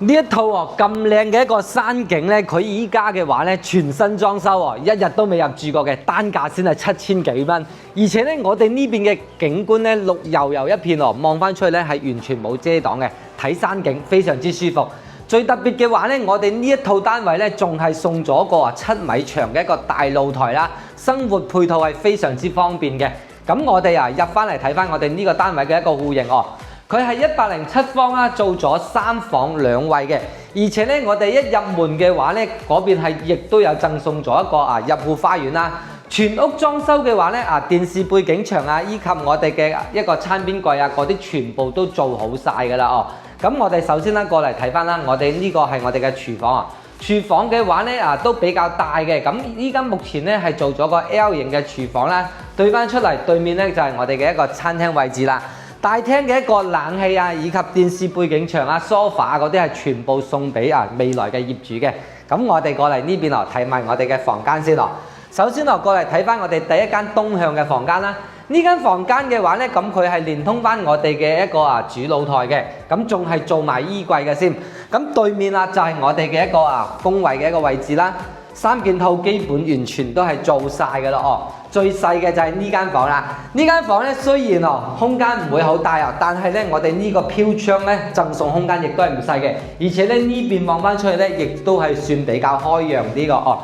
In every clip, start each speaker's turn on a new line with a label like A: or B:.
A: 呢一套咁靚嘅一個山景咧，佢依家嘅話咧全新裝修喎，一日都未入住過嘅，單價先係7000幾蚊。而且咧，我哋呢邊嘅景觀咧綠油油一片喎，望翻出去咧係完全冇遮擋嘅，睇山景非常之舒服。最特別嘅話咧，我哋呢一套單位咧仲係送咗個7米長嘅一個大露台啦，生活配套係非常之方便嘅。咁我哋入翻嚟睇翻我哋呢個單位嘅一個戶型哦。佢係107方啦，做咗3房2衛嘅，而且咧我哋一入門嘅話咧，嗰邊係亦都有贈送咗一個入戶花園啦。全屋裝修嘅話咧電視背景牆以及我哋嘅一個餐邊櫃嗰啲全部都做好晒㗎啦哦。咁我哋首先啦過嚟睇翻啦，我哋呢個係我哋嘅廚房啊。廚房嘅話咧都比較大嘅，咁依家目前咧係做咗個 L 型嘅廚房啦，對翻出嚟對面咧就係我哋嘅一個餐廳位置啦。大廳嘅一個冷氣以及電視背景牆sofa 嗰啲係全部送俾未來嘅業主嘅。咁我哋過嚟呢邊睇埋我哋嘅房間先咯。首先過嚟睇翻我哋第一間東向嘅房間啦。呢間房間嘅話咧，咁佢係連通翻我哋嘅一個主露台嘅，咁仲係做埋衣櫃嘅先。咁對面就係我哋嘅一個工位嘅一個位置啦。3件套基本完全都係做晒㗎啦哦。最細嘅就係呢間房啦。呢間房咧雖然空間唔會好大但係咧我哋呢個飄窗咧贈送空間亦都係唔細嘅，而且咧呢邊望翻出去咧亦都係算比較開揚啲個哦。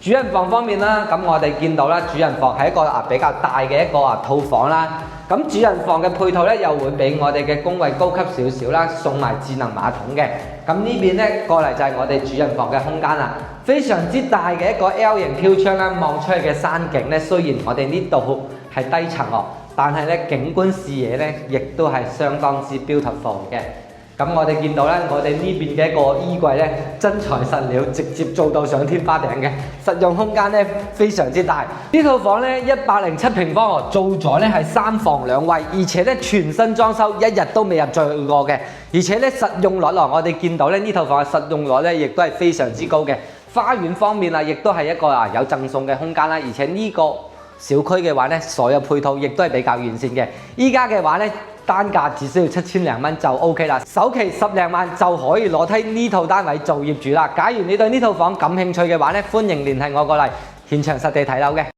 A: 主人房方面啦，咁我哋見到啦，主人房係一個比較大嘅一個套房啦。咁主人房嘅配套咧又會比我哋嘅工位高級少少啦，送埋智能馬桶嘅。咁呢邊咧過嚟就係我哋主人房嘅空間啦，非常之大嘅一個 L 型飄窗啦，望出去嘅山景咧，雖然我哋呢度係低層但係咧景觀視野咧亦都係相當之 beautiful 嘅。咁我哋見到咧，我哋呢邊嘅一個衣櫃咧，真材實料，直接做到上天花頂嘅，實用空間咧非常之大。呢套房咧107平方做咗咧係3房2衛，而且咧全新裝修，一日都未入住過嘅。而且咧實用率我哋見到咧呢套房嘅實用率咧亦都係非常之高嘅。花園方面亦都係一個有贈送嘅空間啦，而且呢個小區嘅話咧，所有配套亦都係比較完善嘅。依家嘅話咧，單價只需要7000零蚊就 OK 啦，首期10零萬就可以攞低呢套單位做業主啦。假如你對呢套房感興趣嘅話咧，歡迎聯繫我過嚟現場實地睇樓嘅。